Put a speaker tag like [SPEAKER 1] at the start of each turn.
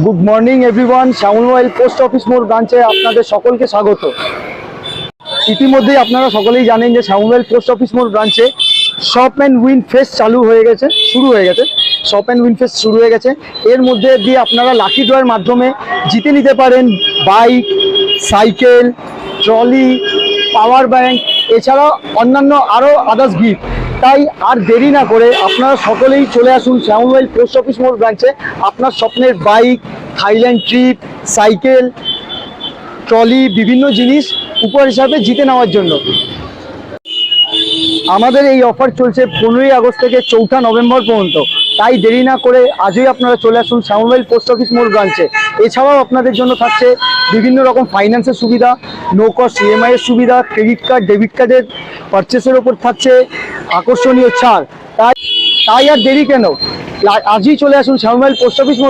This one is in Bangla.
[SPEAKER 1] গুড মর্নিং এভরিওয়ান, শ্যামল মোবাইল পোস্ট অফিস মোড় ব্রাঞ্চে আপনাদের সকলকে স্বাগত। ইতিমধ্যেই আপনারা সকলেই জানেন যে শ্যামল মোবাইল পোস্ট অফিস মোড় ব্রাঞ্চে শপ অ্যান্ড উইন ফেস্ট শুরু হয়ে গেছে। শপ অ্যান্ড উইন ফেস্ট শুরু হয়ে গেছে। এর মধ্যে দিয়ে আপনারা লাকি ড্রয়ের মাধ্যমে জিতে নিতে পারেন bike, cycle, trolley, power bank, এছাড়াও অন্যান্য আরও আদার্স গিফট। তাই আর দেরি না করে আপনারা সকলেই চলে আসুন শ্যামল মোবাইল পোস্ট অফিস মোড় ব্রাঞ্চে আপনার স্বপ্নের bike, Thailand trip, cycle, trolley, বিভিন্ন জিনিস উপহার হিসাবে জিতে নেওয়ার জন্য। আমাদের এই অফার চলছে 15ই আগস্ট থেকে 4 নভেম্বর পর্যন্ত। তাই দেরি না করে আজই আপনারা চলে আসুন শ্যামল মোবাইল পোস্ট অফিস মোড় ব্রাঞ্চে। এছাড়াও আপনাদের জন্য থাকছে বিভিন্ন রকম ফাইন্যান্সের সুবিধা, নো কস্ট ইএমআই এর সুবিধা, ক্রেডিট কার্ড, ডেবিট কার্ডের পারচেসের ওপর থাকছে আকর্ষণীয় ছাড়। তাই আর দেরি কেন, আজই চলে আসুন শ্যামল মোবাইল পোস্ট অফিস মোড়।